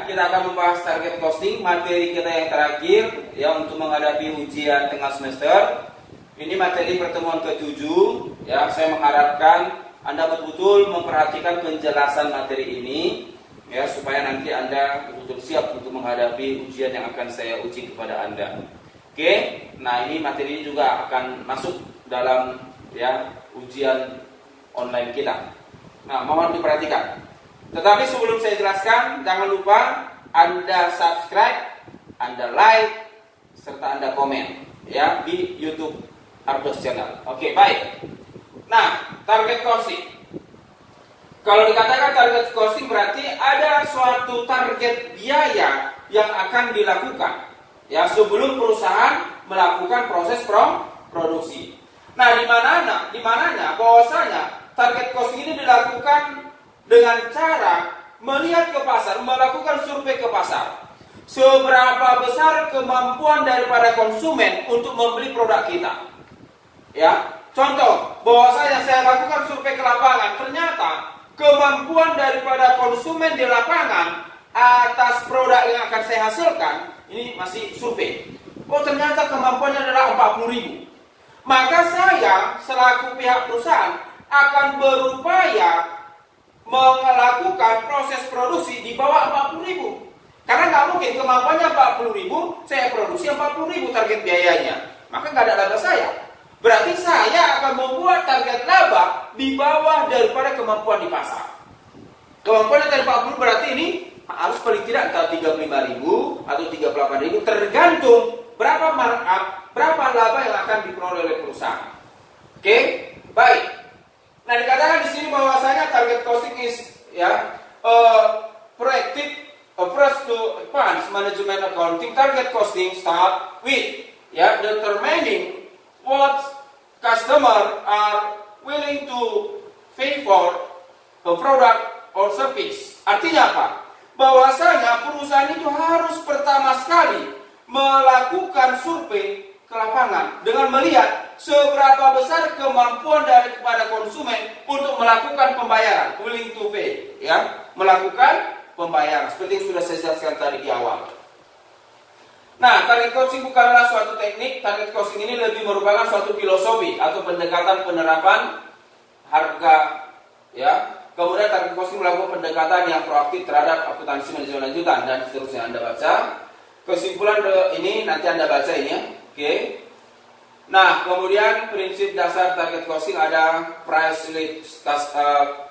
kita akan membahas target costing, materi kita yang terakhir ya untuk menghadapi ujian tengah semester. Ini materi pertemuan ke-7 ya. Saya mengharapkan Anda betul-betul memperhatikan penjelasan materi ini ya, supaya nanti Anda betul-betul siap untuk menghadapi ujian yang akan saya uji kepada Anda. Oke, nah ini materi ini juga akan masuk dalam ya ujian online kita. Nah, mohon diperhatikan. Tetapi sebelum saya jelaskan, jangan lupa Anda subscribe, Anda like, serta Anda komen ya di YouTube Ardos Channel. Oke, baik. Nah, target costing. Kalau dikatakan target costing berarti ada suatu target biaya yang akan dilakukan ya sebelum perusahaan melakukan proses produksi. Nah, di mananya bahwasanya target costing ini dilakukan dengan cara melihat ke pasar, melakukan survei ke pasar. Seberapa besar kemampuan daripada konsumen untuk membeli produk kita? Ya, contoh, bahwasanya saya lakukan survei ke lapangan, ternyata kemampuan daripada konsumen di lapangan atas produk yang akan saya hasilkan, ini masih survei. Oh, ternyata kemampuannya adalah 40.000. Maka saya selaku pihak perusahaan akan berupaya melakukan proses produksi di bawah 40.000. Karena nggak mungkin kemampuannya 40.000, saya produksi 40.000 target biayanya. Maka nggak ada laba saya. Berarti saya akan membuat target laba di bawah daripada kemampuan di pasar. Kemampuan dari 40 berarti ini harus paling tidak antara 35.000 atau 38.000, tergantung berapa markup, berapa laba yang akan diperoleh oleh perusahaan. Oke, baik. Nah, dikatakan di sini bahwasanya target costing is ya proactive approach to advance management accounting. Target costing start with ya determining what customer are willing to pay for a product or service. Artinya apa? Bahwasanya perusahaan itu harus pertama sekali melakukan survei ke lapangan dengan melihat seberapa besar kemampuan daripada konsumen untuk melakukan pembayaran, willing to pay, ya, melakukan pembayaran seperti yang sudah saya jelaskan tadi di awal. Nah, target costing bukanlah suatu teknik. Target costing ini lebih merupakan suatu filosofi atau pendekatan penerapan harga, ya. Kemudian target costing melakukan pendekatan yang proaktif terhadap akuntansi manajemen lanjutan dan seterusnya. Anda baca kesimpulan ini, nanti Anda baca ini ya. Oke. Nah, kemudian prinsip dasar target costing ada price list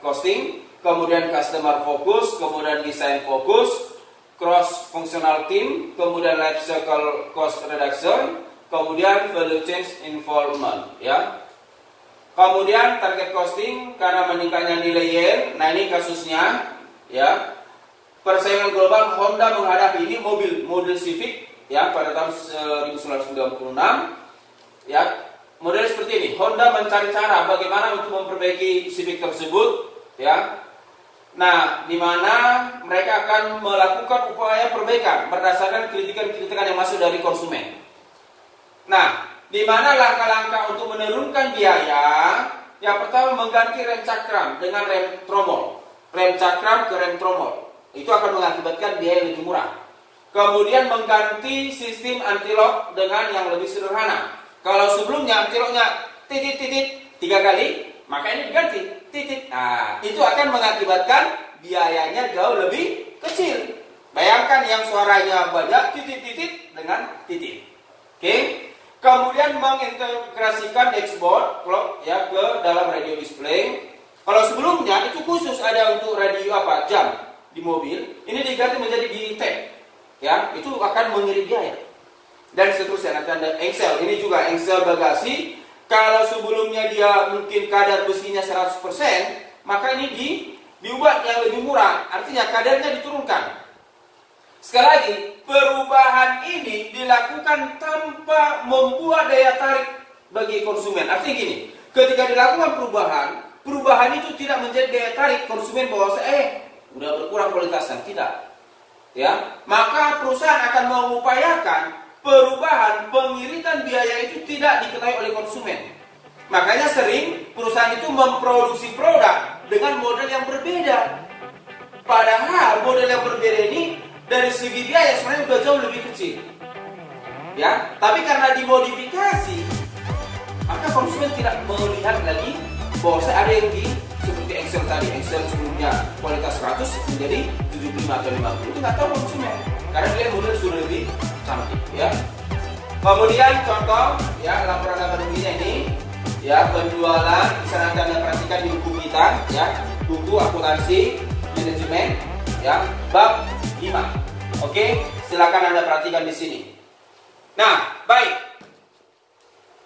costing, kemudian customer focus, kemudian design focus, cross functional team, kemudian life cycle cost reduction, kemudian value chain involvement, ya. Kemudian target costing karena meningkatnya nilai yen. Nah, ini kasusnya ya. Persaingan global Honda menghadapi ini model Civic ya pada tahun 1996 ya. Model seperti ini, Honda mencari cara bagaimana untuk memperbaiki Civic tersebut ya. Nah, di mana mereka akan melakukan upaya perbaikan berdasarkan kritikan-kritikan yang masuk dari konsumen. Nah, di mana langkah-langkah untuk menurunkan biaya, yang pertama mengganti rem cakram dengan rem tromol. Rem cakram ke rem tromol. Itu akan mengakibatkan biaya lebih murah. Kemudian mengganti sistem anti-lock dengan yang lebih sederhana. Kalau sebelumnya anti-locknya titit-titit 3 kali, maka ini diganti titit. Nah, itu akan mengakibatkan biayanya jauh lebih kecil. Bayangkan yang suaranya banyak titit-titit dengan titit. Oke? Kemudian mengintegrasikan dashboard clock ya ke dalam radio display. Kalau sebelumnya itu khusus ada untuk radio apa? Jam di mobil. Ini diganti menjadi di tab. Ya, itu akan mengirit biaya. Dan seterusnya nanti ada engsel. Ini juga engsel bagasi. Kalau sebelumnya dia mungkin kadar besinya 100%, maka ini diubah yang lebih murah. Artinya kadarnya diturunkan. Sekali lagi, perubahan ini dilakukan tanpa membuat daya tarik bagi konsumen. Artinya gini, ketika dilakukan perubahan itu tidak menjadi daya tarik konsumen bahwa udah berkurang kualitasnya, tidak. Ya, maka perusahaan akan mengupayakan perubahan pengiritan biaya itu tidak diketahui oleh konsumen. Makanya sering perusahaan itu memproduksi produk dengan model yang berbeda. Padahal model yang berbeda ini dari segi biaya sebenarnya udah jauh lebih kecil. Ya, tapi karena dimodifikasi, maka konsumen tidak melihat lagi bahwa ada yang di seperti Excel tadi, Excel sebelumnya kualitas 100 menjadi 75 atau 50. Itu nggak tahu konsumen, karena dia model sudah lebih canggih, ya. Kemudian contoh, ya, laporan laba ruginya ini, ya, penjualan bisa nanti Anda perhatikan di buku kita, ya, buku akuntansi manajemen, ya, bab 5. Oke, silakan Anda perhatikan di sini. Nah, baik.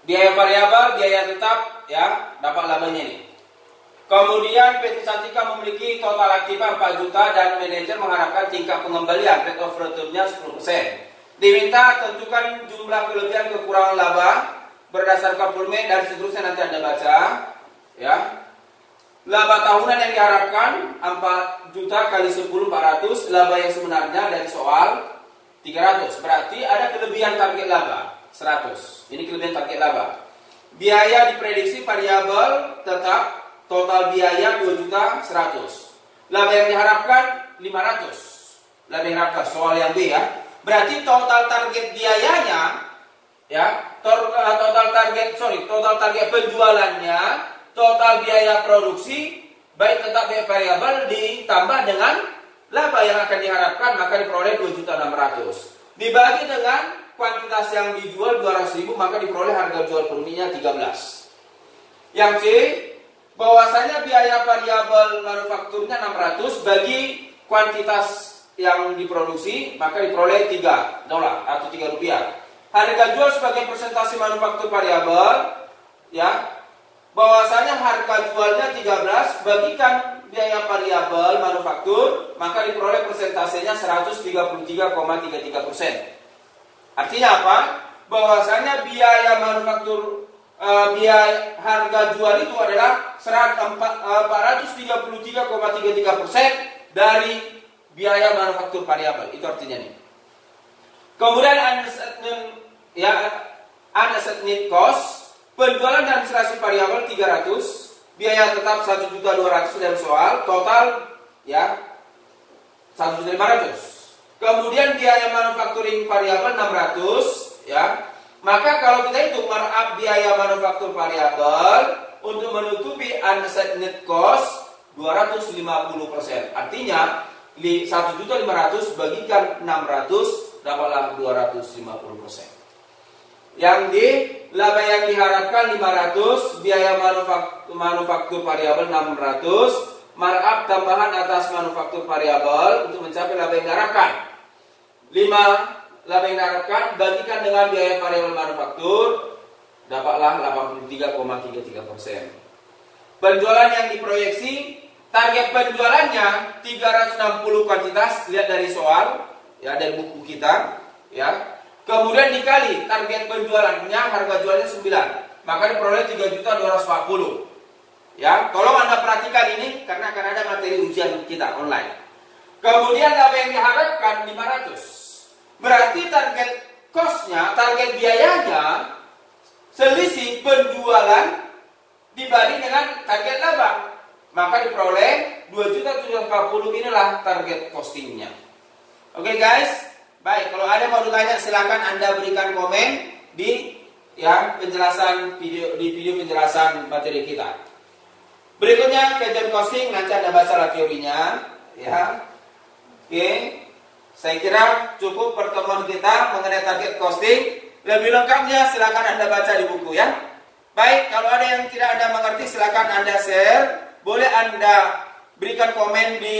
Biaya variabel, biaya tetap, ya, dapat labanya ini. Kemudian PT Cantika memiliki total aktiva 4 juta dan manajer mengharapkan tingkat pengembalian rate of return-nya 10%. Diminta tentukan jumlah kelebihan kekurangan laba berdasarkan volume dan seterusnya, nanti Anda baca, ya. Laba tahunan yang diharapkan 4 juta kali 10 400, laba yang sebenarnya dari soal 300. Berarti ada kelebihan target laba 100. Ini kelebihan target laba. Biaya diprediksi variabel tetap, total biaya 2 juta 100. Laba yang diharapkan 500. Laba yang diharapkan soal yang B, ya. Berarti total target biayanya, ya, total target penjualannya, total biaya produksi, baik tetap biaya variabel ditambah dengan laba yang akan diharapkan, maka diperoleh 2.600.000. Dibagi dengan kuantitas yang dijual 200.000, maka diperoleh harga jual per unitnya 13. Yang C, bahwasanya biaya variabel manufakturnya 600 bagi kuantitas yang diproduksi, maka diperoleh $3 atau Rp3. Harga jual sebagai persentase manufaktur variabel, ya, bahwasanya harga jualnya 13 bagikan biaya variabel manufaktur, maka diperoleh persentasenya 133,33%. Artinya apa? Bahwasanya biaya manufaktur, biaya harga jual itu adalah 433,33% dari biaya manufaktur variabel. Itu artinya nih. Kemudian unasset net cost, penjualan dan administrasi variabel 300, biaya tetap 1.200.000 dari soal, total, ya, 1.500.000. Kemudian biaya manufacturing variabel 600, ya. Maka kalau kita hitung markup biaya manufaktur variabel untuk menutupi unasset net cost 250%. Artinya 1.500.000 bagikan 600 dapatlah 250%. Yang D, laba yang diharapkan 500, biaya manufaktur variabel 600, markup tambahan atas manufaktur variabel untuk mencapai laba yang diharapkan 5, laba yang diharapkan bagikan dengan biaya variabel manufaktur dapatlah 83,33%. Penjualan yang diproyeksi, target penjualannya 360 kuantitas, lihat dari soal, ya, dari buku kita, ya. Kemudian dikali target penjualannya, harga jualnya 9, maka diperoleh 3.240.000. Ya, tolong Anda perhatikan ini karena akan ada materi ujian kita online. Kemudian laba yang diharapkan 500. Berarti target cost-nya, target biayanya selisih penjualan dibanding dengan target laba. Maka diperoleh 2.740.000, inilah target costingnya. Oke, guys. Baik, kalau ada mau ditanya silakan Anda berikan komen di, ya, penjelasan video, di video penjelasan materi kita. Berikutnya kajian costing, nanti Anda bacalah teorinya, ya. Oke. Saya kira cukup pertemuan kita mengenai target costing. Lebih lengkapnya silakan Anda baca di buku, ya. Baik, kalau ada yang tidak Anda mengerti silakan Anda share. Boleh Anda berikan komen di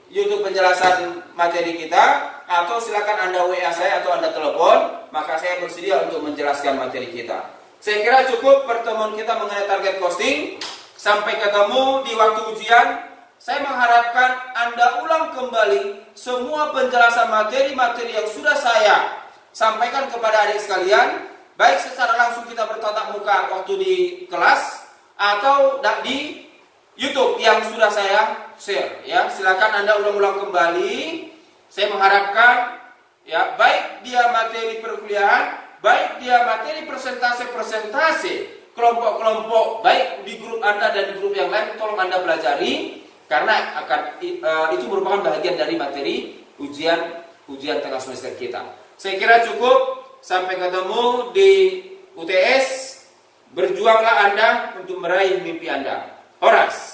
YouTube penjelasan materi kita, atau silakan Anda WA saya atau Anda telepon, maka saya bersedia untuk menjelaskan materi kita. Saya kira cukup pertemuan kita mengenai target costing. Sampai ketemu di waktu ujian. Saya mengharapkan Anda ulang kembali semua penjelasan materi-materi yang sudah saya sampaikan kepada adik sekalian, baik secara langsung kita bertatap muka waktu di kelas atau di YouTube yang sudah saya share, ya. Silakan Anda ulang-ulang kembali. Saya mengharapkan, ya, baik dia materi perkuliahan, baik dia materi presentase kelompok-kelompok, baik di grup Anda dan di grup yang lain, tolong Anda pelajari karena akan itu merupakan bagian dari materi ujian ujian tengah semester kita. Saya kira cukup. Sampai ketemu di UTS. Berjuanglah Anda untuk meraih mimpi Anda. Horas.